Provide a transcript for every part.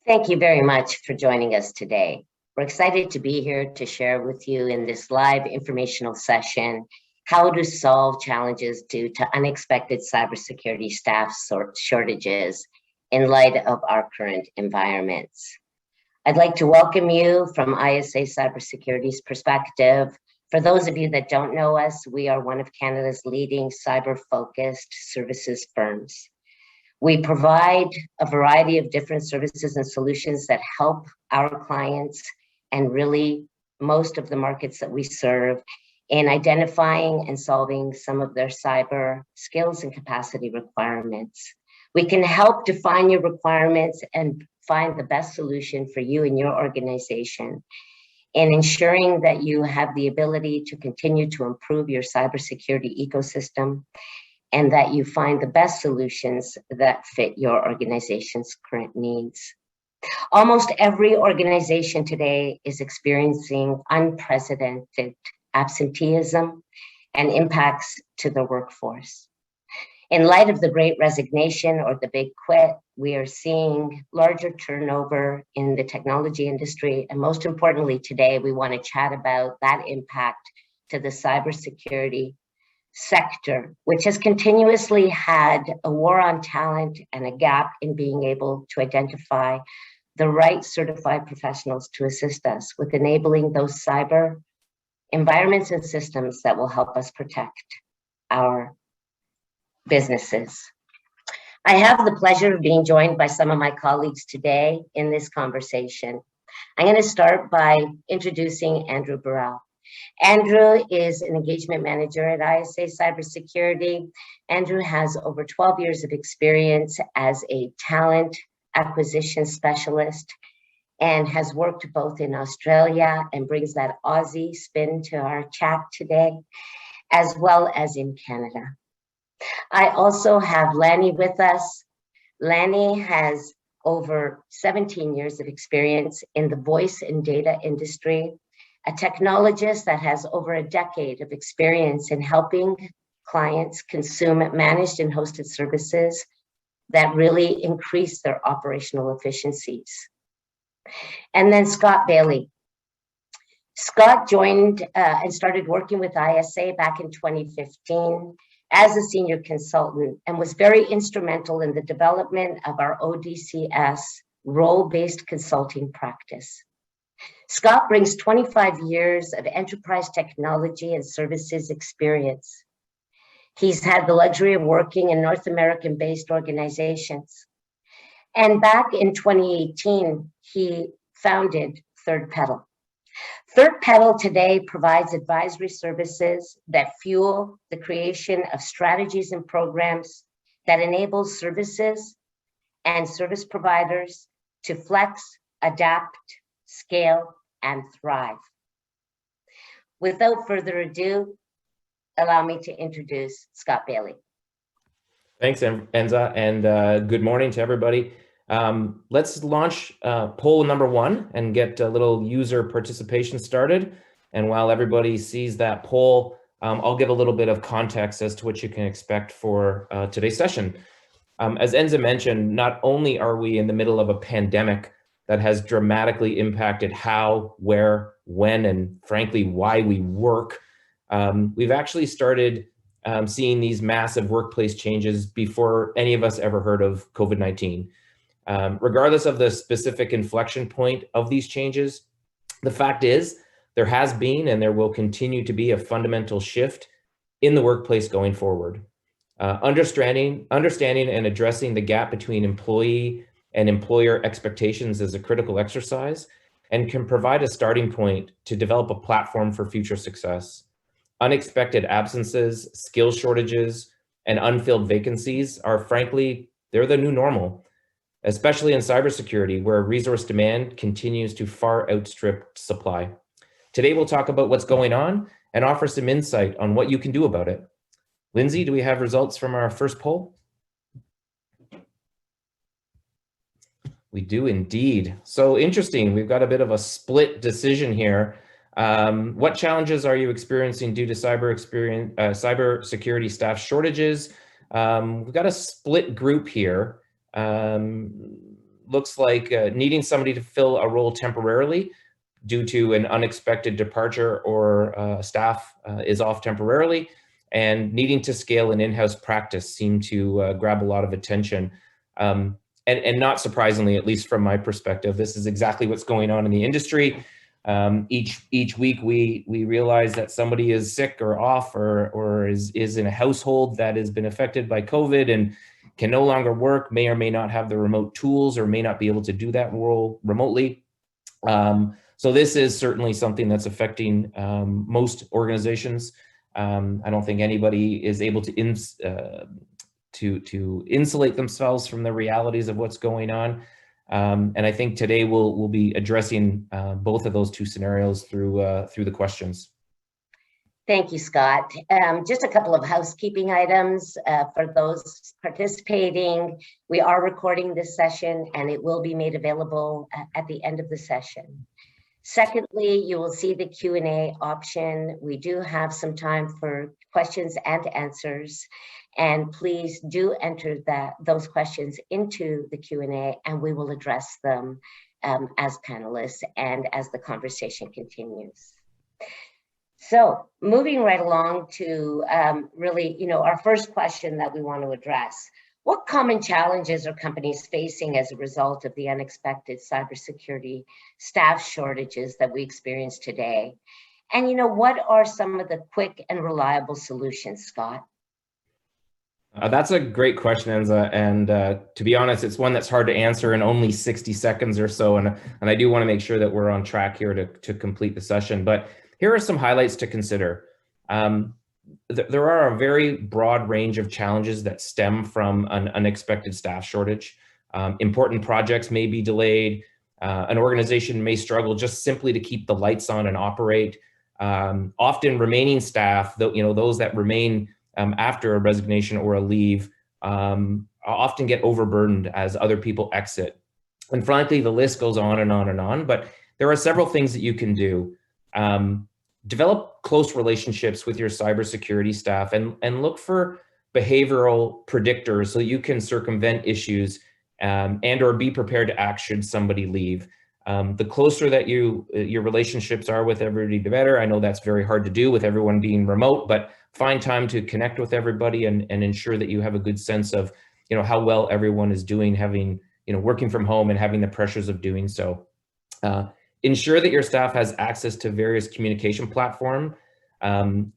Thank you very much for joining us today. We're excited to be here to share with you in this live informational session how to solve challenges due to unexpected cybersecurity staff shortages in light of our current environments. I'd like to welcome you from ISA Cybersecurity's perspective. For those of you that don't know us, we are one of Canada's leading cyber-focused services firms. We provide a variety of different services and solutions that help our clients and really most of the markets that we serve in identifying and solving some of their cyber skills and capacity requirements. We can help define your requirements and find the best solution for you and your organization in ensuring that you have the ability to continue to improve your cybersecurity ecosystem and that you find the best solutions that fit your organization's current needs. Almost every organization today is experiencing unprecedented absenteeism and impacts to the workforce. In light of the Great Resignation or the Big Quit, we are seeing larger turnover in the technology industry. And most importantly, today, we want to chat about that impact to the cybersecurity sector, which has continuously had a war on talent and a gap in being able to identify the right certified professionals to assist us with enabling those cyber environments and systems that will help us protect our businesses. I have the pleasure of being joined by some of my colleagues today in this conversation. I'm going to start by introducing Andrew Burrell. Andrew is an engagement manager at ISA Cybersecurity. Andrew has over 12 years of experience as a talent acquisition specialist and has worked both in Australia and brings that Aussie spin to our chat today, as well as in Canada. I also have Lanny with us. Lanny has over 17 years of experience in the voice and data industry, a technologist that has over a decade of experience in helping clients consume managed and hosted services that really increase their operational efficiencies. And then Scott Bailey. Scott joined and started working with ISA back in 2015 as a senior consultant and was very instrumental in the development of our ODCS role-based consulting practice. Scott brings 25 years of enterprise technology and services experience. He's had the luxury of working in North American-based organizations. And back in 2018, he founded Third Pedal. Third Pedal today provides advisory services that fuel the creation of strategies and programs that enable services and service providers to flex, adapt, scale, and thrive. Without further ado, allow me to introduce Scott Bailey. Thanks, Enza, and good morning to everybody. Let's launch poll number 1 and get a little user participation started. And while everybody sees that poll, I'll give a little bit of context as to what you can expect for today's session. As Enza mentioned, not only are we in the middle of a pandemic that has dramatically impacted how, where, when, and frankly, why we work, we've actually started seeing these massive workplace changes before any of us ever heard of COVID-19. Regardless of the specific inflection point of these changes, the fact is there has been and there will continue to be a fundamental shift in the workplace going forward. Understanding and addressing the gap between employee and employer expectations is a critical exercise and can provide a starting point to develop a platform for future success. Unexpected absences, skill shortages, and unfilled vacancies are frankly, they're the new normal, especially in cybersecurity, where resource demand continues to far outstrip supply. Today, we'll talk about what's going on and offer some insight on what you can do about it. Lindsay, do we have results from our first poll? We do indeed. So interesting, we've got a bit of a split decision here. What challenges are you experiencing due to cybersecurity staff shortages? We've got a split group here. looks like needing somebody to fill a role temporarily due to an unexpected departure or staff is off temporarily, and needing to scale an in-house practice seem to grab a lot of attention. And not surprisingly, at least from my perspective, this is exactly what's going on in the industry. Each week we realize that somebody is sick or off or is in a household that has been affected by COVID and can no longer work, may or may not have the remote tools, or may not be able to do that role remotely. So this is certainly something that's affecting most organizations. I don't think anybody is able to insulate themselves from the realities of what's going on. And I think today we'll be addressing both of those two scenarios through the questions. Thank you, Scott. Just a couple of housekeeping items for those participating. We are recording this session and it will be made available at the end of the session. Secondly, you will see the Q&A option. We do have some time for questions and answers, and please do enter those questions into the Q&A and we will address them as panelists and as the conversation continues. So moving right along to really, our first question that we want to address. What common challenges are companies facing as a result of the unexpected cybersecurity staff shortages that we experience today? And what are some of the quick and reliable solutions, Scott? That's a great question, Enza. And to be honest, it's one that's hard to answer in only 60 seconds or so. And I do want to make sure that we're on track here to complete the session. But here are some highlights to consider. There are a very broad range of challenges that stem from an unexpected staff shortage. Important projects may be delayed. An organization may struggle just simply to keep the lights on and operate. Often remaining staff, those that remain after a resignation or a leave, often get overburdened as other people exit. And frankly, the list goes on and on and on, but there are several things that you can do. Develop close relationships with your cybersecurity staff and look for behavioral predictors so you can circumvent issues and or be prepared to act should somebody leave. The closer that your relationships are with everybody, the better. I know that's very hard to do with everyone being remote, but find time to connect with everybody and ensure that you have a good sense of how well everyone is doing, having working from home and having the pressures of doing so. Ensure that your staff has access to various communication platform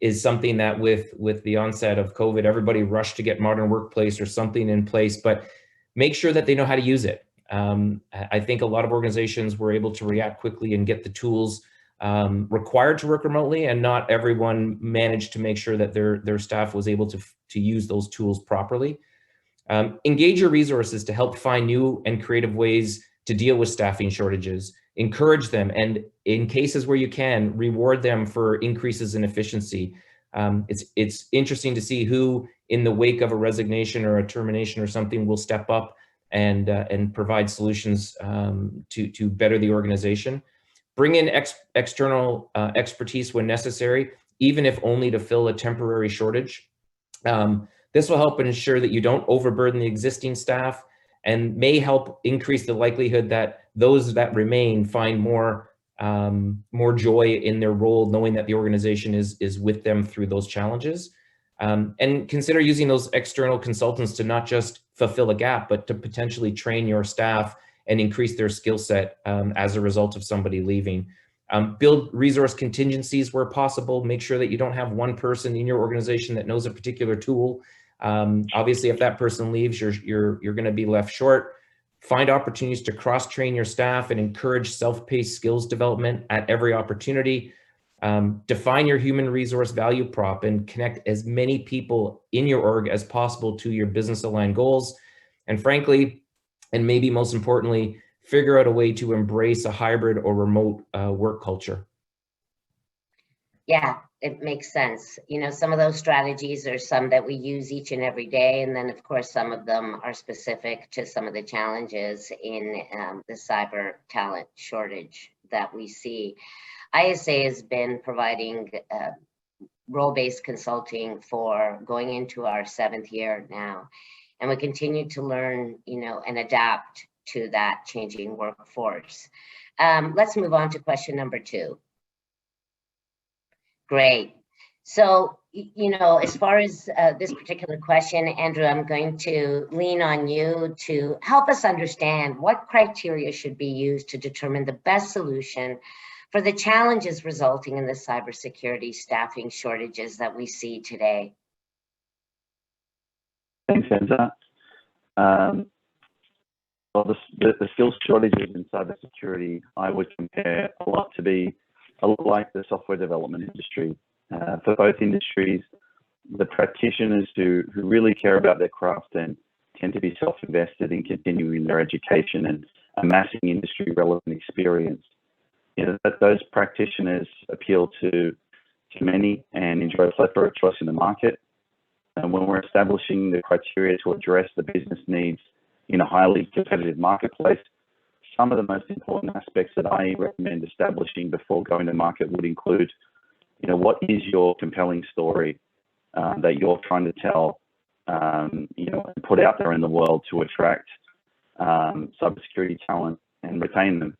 is something that with the onset of COVID, everybody rushed to get Modern Workplace or something in place, but make sure that they know how to use it. I think a lot of organizations were able to react quickly and get the tools required to work remotely, and not everyone managed to make sure that their staff was able to use those tools properly. Engage your resources to help find new and creative ways to deal with staffing shortages. Encourage them, and in cases where you can, reward them for increases in efficiency. It's interesting to see who, in the wake of a resignation or a termination or something, will step up and provide solutions to better the organization. Bring in external expertise when necessary, even if only to fill a temporary shortage. This will help ensure that you don't overburden the existing staff, and may help increase the likelihood that those that remain find more joy in their role, knowing that the organization is with them through those challenges. And consider using those external consultants to not just fulfill a gap, but to potentially train your staff and increase their skill set as a result of somebody leaving. Build resource contingencies where possible. Make sure that you don't have one person in your organization that knows a particular tool. Obviously, if that person leaves, you're going to be left short. Find opportunities to cross-train your staff and encourage self-paced skills development at every opportunity. Define your human resource value prop and connect as many people in your org as possible to your business-aligned goals. And frankly, and maybe most importantly, figure out a way to embrace a hybrid or remote work culture. Yeah, it makes sense. Some of those strategies are some that we use each and every day. And then, of course, some of them are specific to some of the challenges in the cyber talent shortage that we see. ISA has been providing role-based consulting for going into our 7th year now. And we continue to learn, and adapt to that changing workforce. Let's move on to question number 2. Great. So, as far as this particular question, Andrew, I'm going to lean on you to help us understand what criteria should be used to determine the best solution for the challenges resulting in the cybersecurity staffing shortages that we see today. Thanks, Enza. Well, the skills shortages in cybersecurity, I would compare a lot like the software development industry. For both industries, the practitioners who really care about their craft and tend to be self-invested in continuing their education and amassing industry-relevant experience. That those practitioners appeal to many and enjoy a plethora of choice in the market. And when we're establishing the criteria to address the business needs in a highly competitive marketplace, some of the most important aspects that I recommend establishing before going to market would include, what is your compelling story that you're trying to tell, and put out there in the world to attract cybersecurity talent and retain them?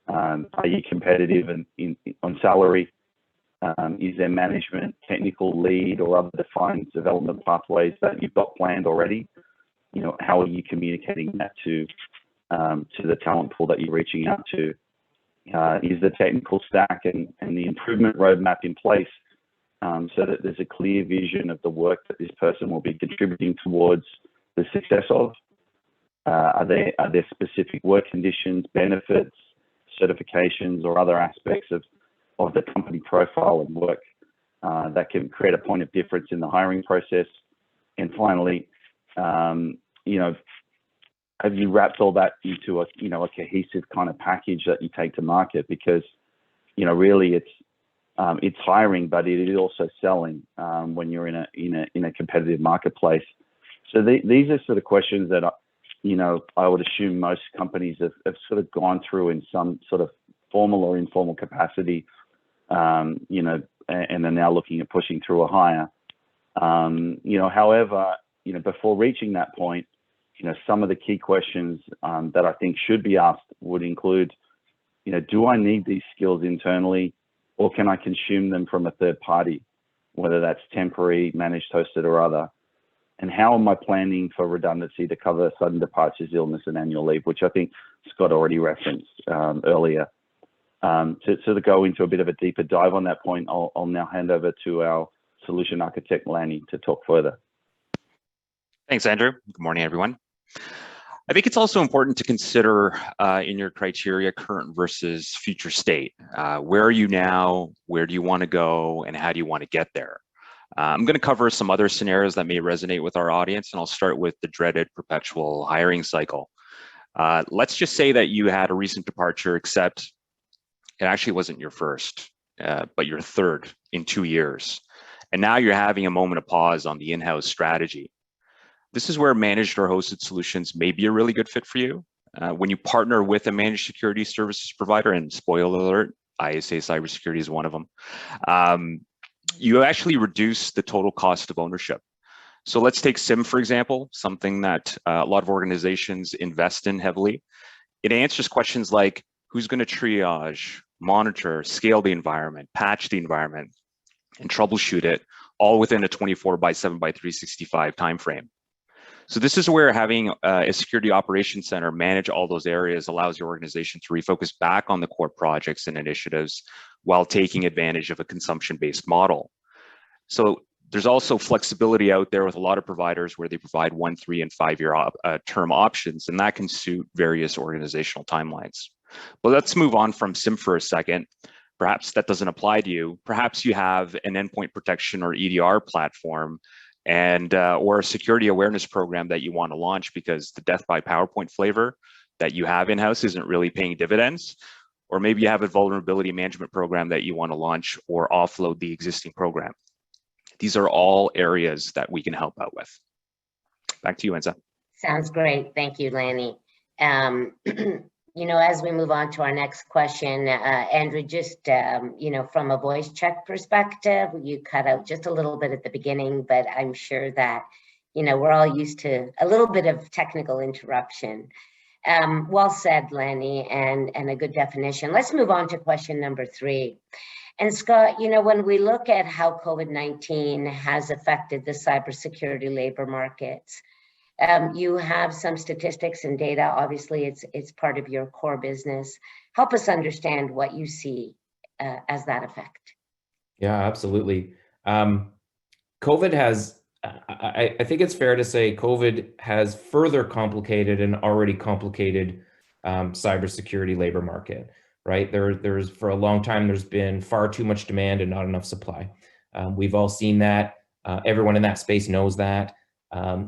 Are you competitive on salary? Is there management, technical lead, or other defined development pathways that you've got planned already? How are you communicating that to the talent pool that you're reaching out to? Is the technical stack and the improvement roadmap in place so that there's a clear vision of the work that this person will be contributing towards the success of? Are there specific work conditions, benefits, certifications, or other aspects of the company profile and work that can create a point of difference in the hiring process? And finally, have you wrapped all that into a cohesive kind of package that you take to market? Because really it's hiring, but it is also selling when you're in a competitive marketplace. So these are sort of questions that I would assume most companies have sort of gone through in some sort of formal or informal capacity, and are now looking at pushing through a hire. However, before reaching that point, some of the key questions that I think should be asked would include, do I need these skills internally, or can I consume them from a third party, whether that's temporary, managed, hosted, or other? And how am I planning for redundancy to cover sudden departures, illness, and annual leave, which I think Scott already referenced earlier. To go into a bit of a deeper dive on that point, I'll now hand over to our solution architect, Lanny, to talk further. Thanks, Andrew. Good morning, everyone. I think it's also important to consider in your criteria current versus future state. Where are you now? Where do you want to go? And how do you want to get there? I'm going to cover some other scenarios that may resonate with our audience, and I'll start with the dreaded perpetual hiring cycle. Let's just say that you had a recent departure, except it actually wasn't your first, but your third in 2 years. And now you're having a moment of pause on the in-house strategy. This is where managed or hosted solutions may be a really good fit for you. When you partner with a managed security services provider, and spoiler alert, ISA Cybersecurity is one of them, you actually reduce the total cost of ownership. So let's take SIM, for example, something that a lot of organizations invest in heavily. It answers questions like, who's going to triage, monitor, scale the environment, patch the environment, and troubleshoot it, all within a 24/7/365 timeframe. So this is where having a security operations center manage all those areas allows your organization to refocus back on the core projects and initiatives while taking advantage of a consumption-based model. So there's also flexibility out there with a lot of providers where they provide 1, 3, and 5-year term options, and that can suit various organizational timelines. But let's move on from SIM for a second. Perhaps that doesn't apply to you. Perhaps you have an endpoint protection or EDR platform and or a security awareness program that you want to launch because the death by PowerPoint flavor that you have in-house isn't really paying dividends. Or maybe you have a vulnerability management program that you want to launch or offload the existing program. These are all areas that we can help out with. Back to you, Enza. Sounds great. Thank you, Lanny. As we move on to our next question, Andrew, just, from a voice check perspective, you cut out just a little bit at the beginning, but I'm sure that, we're all used to a little bit of technical interruption. Well said, Lenny, and a good definition. Let's move on to question number 3. And Scott, when we look at how COVID-19 has affected the cybersecurity labor markets, you have some statistics and data. Obviously, it's part of your core business. Help us understand what you see as that effect. Yeah, absolutely. COVID has, I think it's fair to say COVID has further complicated an already complicated cybersecurity labor market, right? There's for a long time, there's been far too much demand and not enough supply. We've all seen that. Everyone in that space knows that.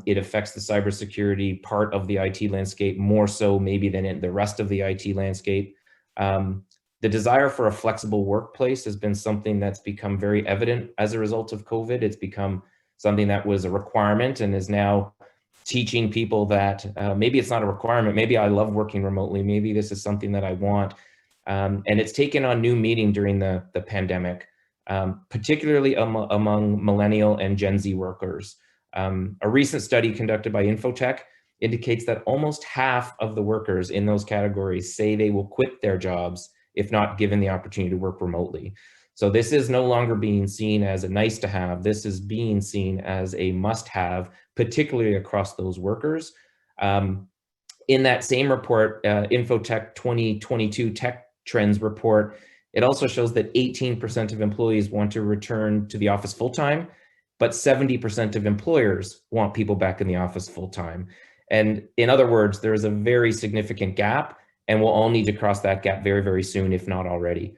It affects the cybersecurity part of the IT landscape more so maybe than in the rest of the IT landscape. The desire for a flexible workplace has been something that's become very evident as a result of COVID. It's become something that was a requirement and is now teaching people that maybe it's not a requirement. Maybe I love working remotely. Maybe this is something that I want. And it's taken on new meaning during the pandemic, particularly among millennial and Gen Z workers. A recent study conducted by Infotech indicates that almost half of the workers in those categories say they will quit their jobs if not given the opportunity to work remotely. So this is no longer being seen as a nice to have. This is being seen as a must have, particularly across those workers. In that same report, Infotech 2022 Tech Trends report, it also shows that 18% of employees want to return to the office full-time, but 70% of employers want people back in the office full-time. And in other words, there is a very significant gap, and we'll all need to cross that gap very, very soon, if not already.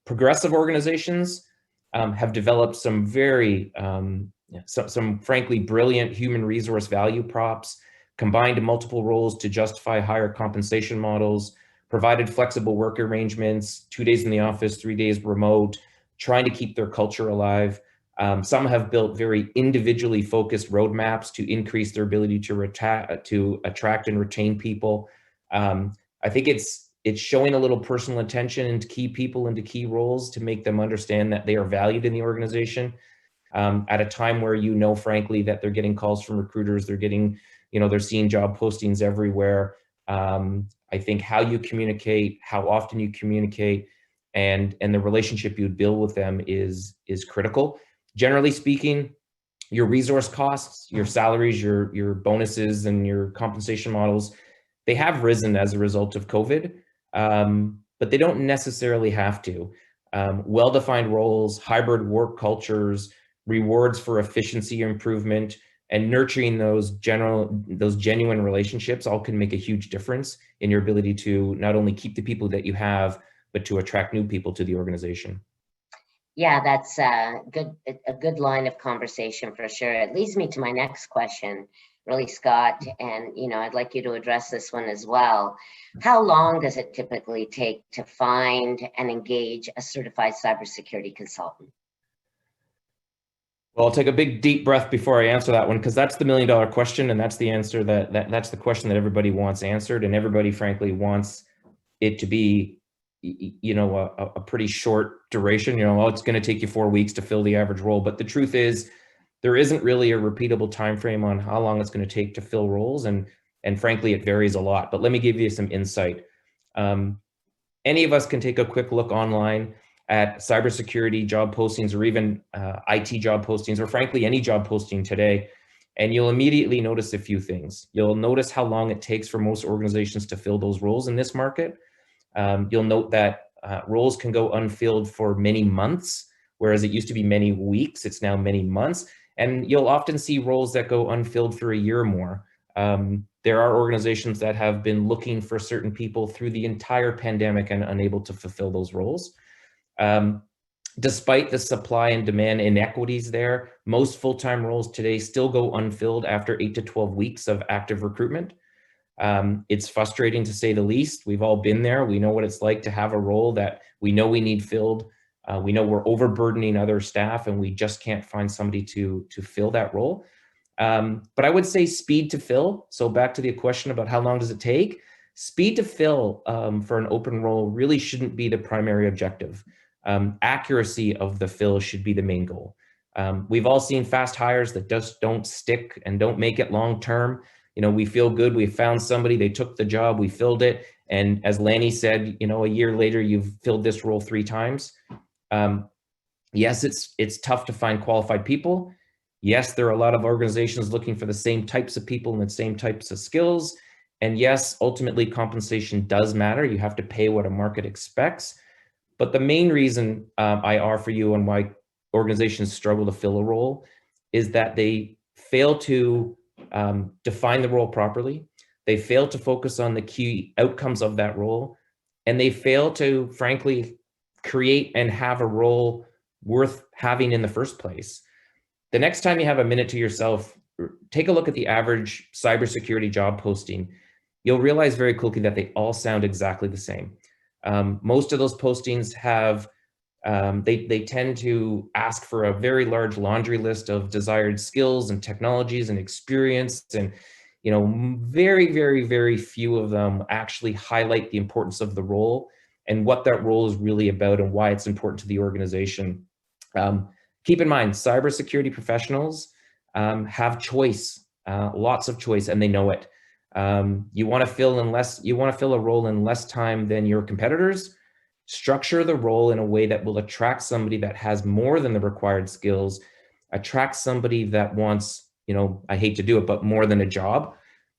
Progressive organizations have developed some very, some frankly brilliant human resource value props, combined multiple roles to justify higher compensation models, provided flexible work arrangements, 2 days in the office, 3 days remote, trying to keep their culture alive. Some have built very individually focused roadmaps to increase their ability to attract and retain people. I think it's showing a little personal attention into key people into key roles to make them understand that they are valued in the organization. At a time where frankly, that they're getting calls from recruiters, they're getting, they're seeing job postings everywhere. I think how you communicate, how often you communicate, and the relationship you build with them is critical. Generally speaking, your resource costs, your salaries, your bonuses, and your compensation models, they have risen as a result of COVID, but they don't necessarily have to. Well-defined roles, hybrid work cultures, rewards for efficiency improvement, and nurturing those genuine relationships all can make a huge difference in your ability to not only keep the people that you have, but to attract new people to the organization. Yeah, that's a good line of conversation for sure. It leads me to my next question, really, Scott, and I'd like you to address this one as well. How long does it typically take to find and engage a certified cybersecurity consultant? Well, I'll take a big deep breath before I answer that one, because that's the $1 million question, and that's the answer that's the question that everybody wants answered, and everybody frankly wants it to be a pretty short duration. It's going to take you 4 weeks to fill the average role, but the truth is there isn't really a repeatable time frame on how long it's going to take to fill roles, and frankly it varies a lot. But let me give you some insight. Any of us can take a quick look online at cybersecurity job postings, or even IT job postings, or frankly any job posting today, and you'll immediately notice a few things. You'll notice how long it takes for most organizations to fill those roles in this market. You'll note that roles can go unfilled for many months, whereas it used to be many weeks, it's now many months. And you'll often see roles that go unfilled for a year or more. There are organizations that have been looking for certain people through the entire pandemic and unable to fulfill those roles. Despite the supply and demand inequities there, most full-time roles today still go unfilled after 8 to 12 weeks of active recruitment. It's frustrating to say the least. We've all been there. We know what it's like to have a role that we know we need filled. We know we're overburdening other staff and we just can't find somebody to fill that role. But I would say speed to fill. So back to the question about how long does it take? Speed to fill for an open role really shouldn't be the primary objective. Accuracy of the fill should be the main goal. We've all seen fast hires that just don't stick and don't make it long term. we feel good, we found somebody, they took the job, we filled it. And as Lanny said, a year later, you've filled this role 3 times. Yes, it's tough to find qualified people. Yes, there are a lot of organizations looking for the same types of people and the same types of skills. And yes, ultimately compensation does matter. You have to pay what a market expects. But the main reason I offer you and why organizations struggle to fill a role is that they fail to define the role properly. They fail to focus on the key outcomes of that role. And they fail to, frankly, create and have a role worth having in the first place. The next time you have a minute to yourself, take a look at the average cybersecurity job posting. You'll realize very quickly that they all sound exactly the same. Most of those postings have, they tend to ask for a very large laundry list of desired skills and technologies and experience. And, very, very, very few of them actually highlight the importance of the role and what that role is really about and why it's important to the organization. Keep in mind, cybersecurity professionals have choice, lots of choice, and they know it. You want to fill a role in less time than your competitors. Structure the role in a way that will attract somebody that has more than the required skills, attract somebody that wants, I hate to do it, but more than a job.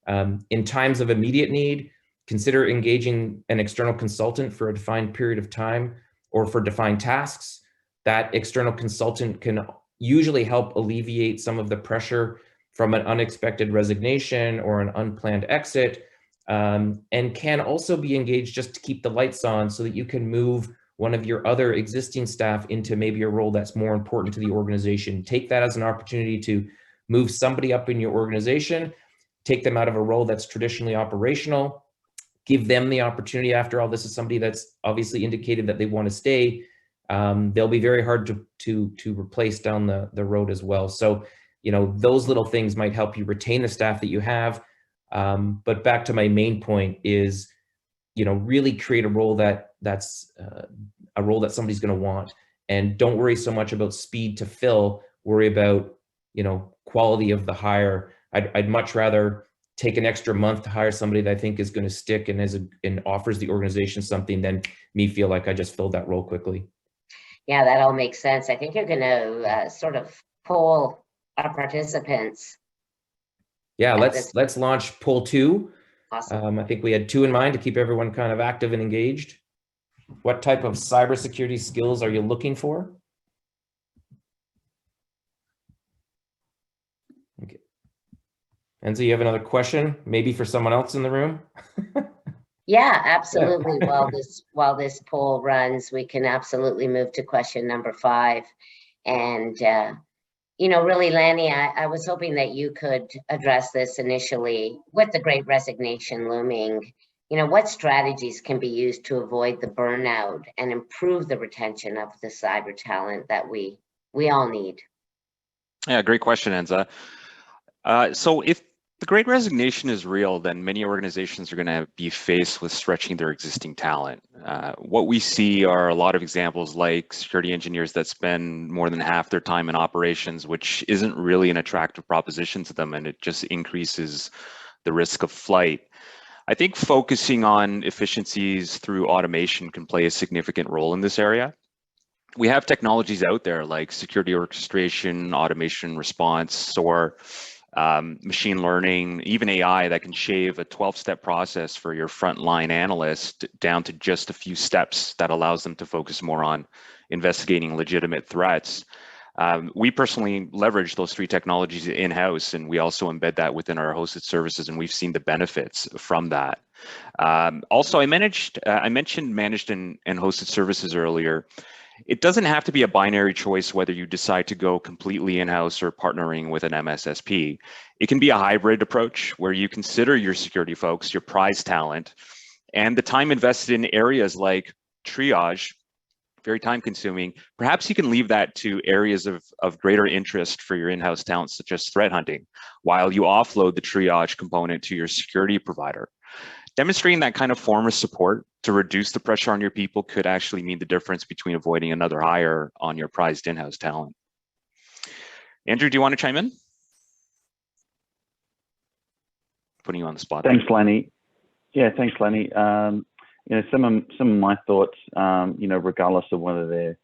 In times of immediate need, consider engaging an external consultant for a defined period of time or for defined tasks. That external consultant can usually help alleviate some of the pressure from an unexpected resignation or an unplanned exit, and can also be engaged just to keep the lights on so that you can move one of your other existing staff into maybe a role that's more important to the organization. Take that as an opportunity to move somebody up in your organization, take them out of a role that's traditionally operational, give them the opportunity. After all, this is somebody that's obviously indicated that they want to stay. They'll be very hard to replace down the road as well. So, those little things might help you retain the staff that you have. But back to my main point is, really create a role that's a role that somebody's going to want, and don't worry so much about speed to fill. Worry about, quality of the hire. I'd much rather take an extra month to hire somebody that I think is going to stick and offers the organization something than me feel like I just filled that role quickly. Yeah, that all makes sense. I think you're going to sort of poll our participants. Yeah, let's launch poll 2. Awesome. I think we had 2 in mind to keep everyone kind of active and engaged. What type of cybersecurity skills are you looking for? Okay. Enzo, you have another question, maybe for someone else in the room? Yeah, absolutely. While this poll runs, we can absolutely move to question number 5. And, really, Lanny, I was hoping that you could address this initially. With the Great Resignation looming, what strategies can be used to avoid the burnout and improve the retention of the cyber talent that we all need? Yeah, great question, Enza. So if the Great Resignation is real, then many organizations are going to be faced with stretching their existing talent. What we see are a lot of examples like security engineers that spend more than half their time in operations, which isn't really an attractive proposition to them, and it just increases the risk of flight. I think focusing on efficiencies through automation can play a significant role in this area. We have technologies out there like security orchestration, automation response, or machine learning, even AI that can shave a 12-step process for your frontline analyst down to just a few steps that allows them to focus more on investigating legitimate threats. We personally leverage those 3 technologies in-house, and we also embed that within our hosted services, and we've seen the benefits from that. Also, I mentioned managed and hosted services earlier. It doesn't have to be a binary choice whether you decide to go completely in-house or partnering with an MSSP. It can be a hybrid approach where you consider your security folks, your prize talent, and the time invested in areas like triage, very time consuming. Perhaps you can leave that to areas of greater interest for your in-house talent, such as threat hunting, while you offload the triage component to your security provider. Demonstrating that kind of form of support to reduce the pressure on your people could actually mean the difference between avoiding another hire on your prized in-house talent. Andrew, do you want to chime in? putting you on the spot. Thanks, Lenny. Yeah, thanks, Lenny. Some of my thoughts, regardless of whether they're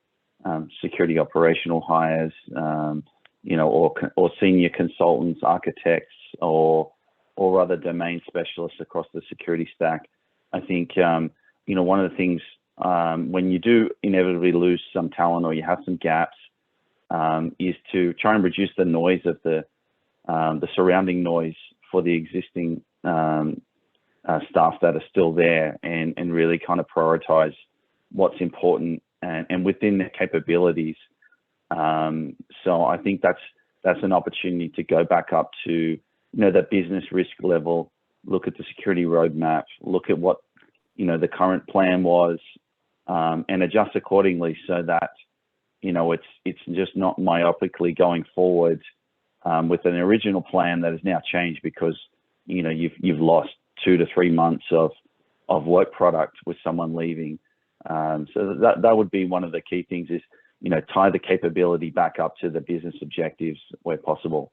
security operational hires, or senior consultants, architects, or other domain specialists across the security stack. I think one of the things when you do inevitably lose some talent or you have some gaps, is to try and reduce the noise of the surrounding noise for the existing staff that are still there, and really kind of prioritize what's important and within their capabilities. So I think that's an opportunity to go back up to the business risk level, look at the security roadmap, look at what the current plan was, and adjust accordingly, so that it's just not myopically going forward with an original plan that has now changed because you've lost 2 to 3 months of work product with someone leaving. So that would be one of the key things, is tie the capability back up to the business objectives where possible.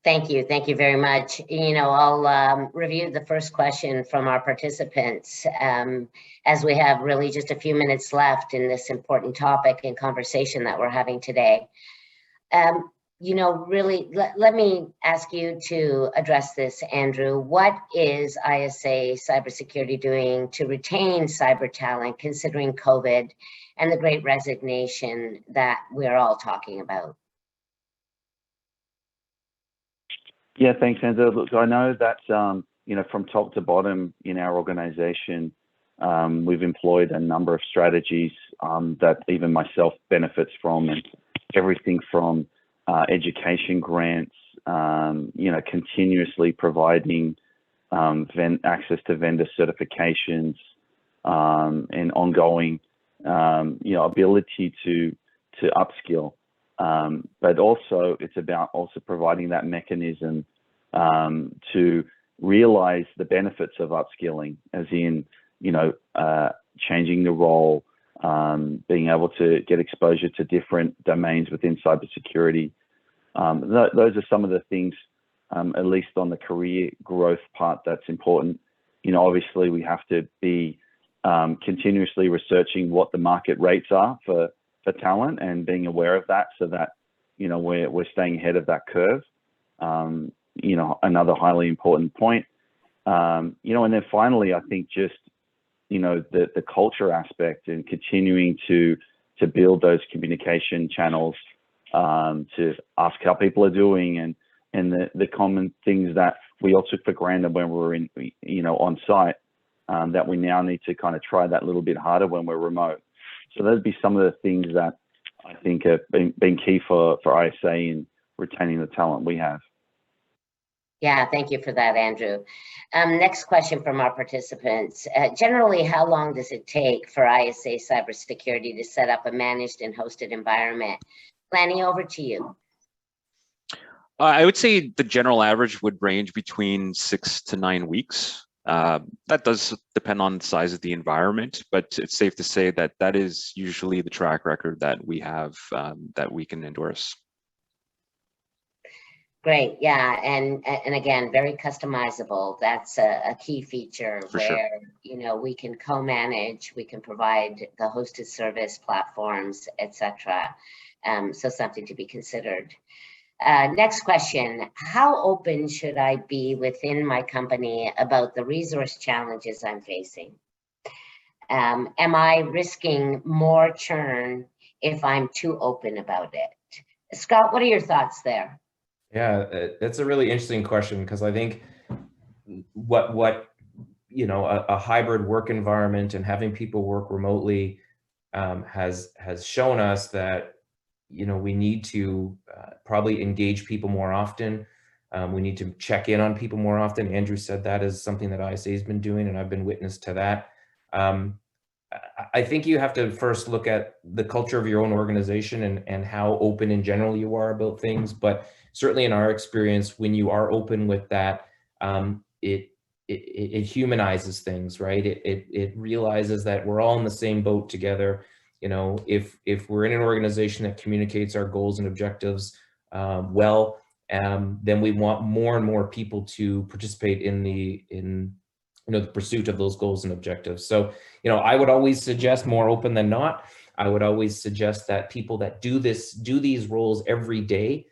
Thank you very much. I'll review the first question from our participants, as we have really just a few minutes left in this important topic and conversation that we're having today. Really, let me ask you to address this, Andrew. What is ISA Cybersecurity doing to retain cyber talent, considering COVID and the Great Resignation that we're all talking about? Yeah, thanks, Andrew. Look, I know that from top to bottom in our organization, we've employed a number of strategies that even myself benefits from, and everything from education grants, continuously providing access to vendor certifications, and ongoing, ability to upskill. But also, it's about also providing that mechanism to realize the benefits of upskilling, as in, changing the role, being able to get exposure to different domains within cybersecurity. Those are some of the things, at least on the career growth part, that's important. Obviously, we have to be continuously researching what the market rates are for talent, and being aware of that, so that we're staying ahead of that curve. Another highly important point. And then finally, I think just the culture aspect, and continuing to build those communication channels, to ask how people are doing, and the common things that we all took for granted when we were on site, that we now need to kind of try that little bit harder when we're remote. So those would be some of the things that I think have been key for ISA in retaining the talent we have. Yeah, thank you for that, Andrew. Next question from our participants. Generally, how long does it take for ISA Cybersecurity to set up a managed and hosted environment? Lanny, over to you. I would say the general average would range between 6 to 9 weeks. That does depend on the size of the environment, but it's safe to say that that is usually the track record that we have, that we can endorse. Great, yeah, and again, very customizable. That's a key feature For where sure. We can co-manage, we can provide the hosted service platforms, etc. So something to be considered. Next question, how open should I be within my company about the resource challenges I'm facing? Am I risking more churn if I'm too open about it? Scott, what are your thoughts there? Yeah, that's a really interesting question, because I think a hybrid work environment and having people work remotely has shown us that we need to probably engage people more often. We need to check in on people more often. Andrew said that is something that ISA has been doing, and I've been witness to that. I think you have to first look at the culture of your own organization and how open in general you are about things. But certainly in our experience, when you are open with that, it humanizes things, right? It realizes that we're all in the same boat together. If we're in an organization that communicates our goals and objectives well, then we want more and more people to participate in the pursuit of those goals and objectives. So, I would always suggest more open than not. I would always suggest that people that do these roles every day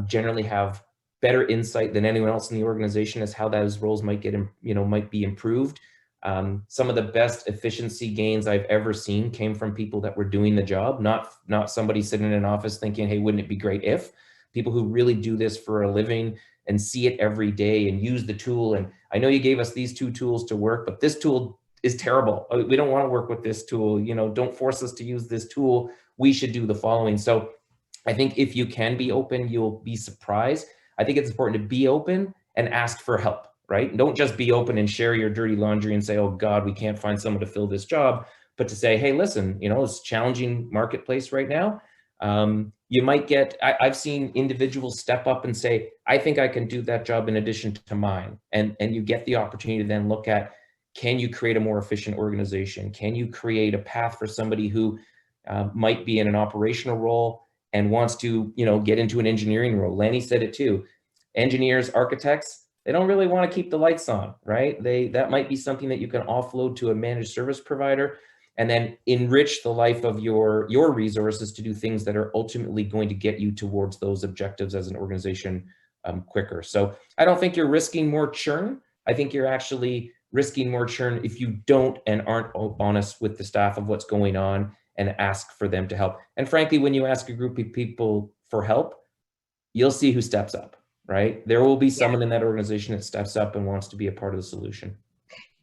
generally have better insight than anyone else in the organization as how those roles might be improved. Some of the best efficiency gains I've ever seen came from people that were doing the job, not somebody sitting in an office thinking, hey, wouldn't it be great if? People who really do this for a living and see it every day and use the tool. And I know you gave us these 2 tools to work, but this tool is terrible. We don't want to work with this tool. Don't force us to use this tool. We should do the following. So I think if you can be open, you'll be surprised. I think it's important to be open and ask for help, right? Don't just be open and share your dirty laundry and say, oh God, we can't find someone to fill this job, but to say, hey, listen, it's a challenging marketplace right now. You might get, I've seen individuals step up and say, I think I can do that job in addition to mine. And you get the opportunity to then look at, can you create a more efficient organization? Can you create a path for somebody who might be in an operational role and wants to, get into an engineering role? Lanny said it too. Engineers, architects, they don't really want to keep the lights on, right? That might be something that you can offload to a managed service provider and then enrich the life of your resources to do things that are ultimately going to get you towards those objectives as an organization quicker. So I don't think you're risking more churn. I think you're actually risking more churn if you don't and aren't honest with the staff of what's going on and ask for them to help. And frankly, when you ask a group of people for help, you'll see who steps up, right? There will be someone in that organization that steps up and wants to be a part of the solution.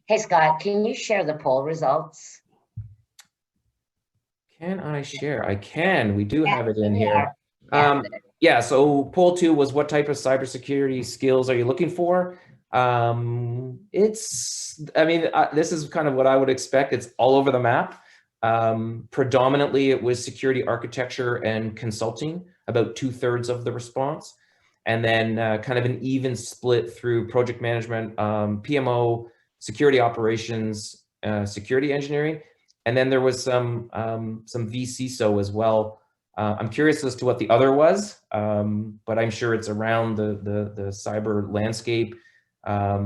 Hey, Scott, can you share the poll results? Can I share? I can. We do have it in here. Yeah. So poll 2 was, what type of cybersecurity skills are you looking for? This is kind of what I would expect. It's all over the map. Predominantly, it was security architecture and consulting, about 2/3 of the response. And then kind of an even split through project management, PMO, security operations, security engineering. And then there was some vCISO as well. I'm curious as to what the other was, but I'm sure it's around the cyber landscape. I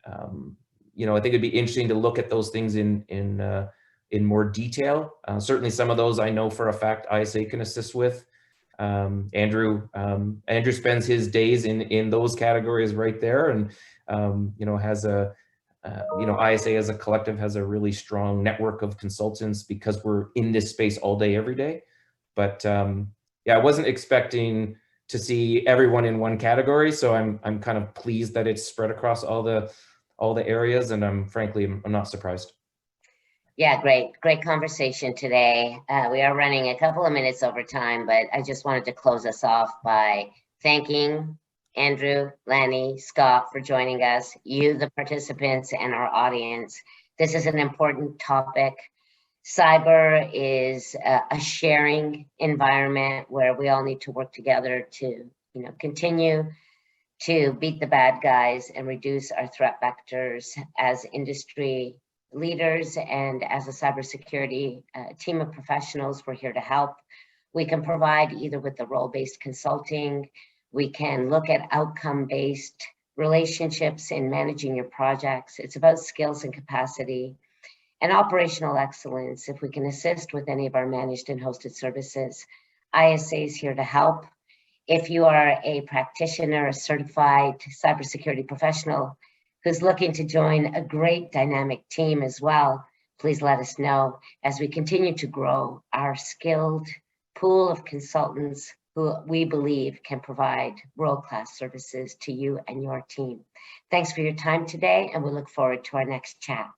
think it'd be interesting to look at those things in more detail. Certainly some of those I know for a fact ISA can assist with. Andrew spends his days in those categories right there, and has a ISA as a collective has a really strong network of consultants because we're in this space all day, every day. But I wasn't expecting to see everyone in one category, so I'm kind of pleased that it's spread across all the areas, and I'm not surprised. Yeah, great conversation today. We are running a couple of minutes over time, but I just wanted to close us off by thanking Andrew, Lanny, Scott for joining us, you, the participants, and our audience. This is an important topic. Cyber is a sharing environment where we all need to work together to, continue to beat the bad guys and reduce our threat vectors as industry leaders and as a cybersecurity team of professionals. We're here to help. We can provide either with the role-based consulting. We can look at outcome-based relationships in managing your projects. It's about skills and capacity and operational excellence. If we can assist with any of our managed and hosted services, ISA is here to help. If you are a practitioner, a certified cybersecurity professional who's looking to join a great dynamic team as well, please let us know as we continue to grow our skilled pool of consultants who we believe can provide world-class services to you and your team. Thanks for your time today, and we look forward to our next chat.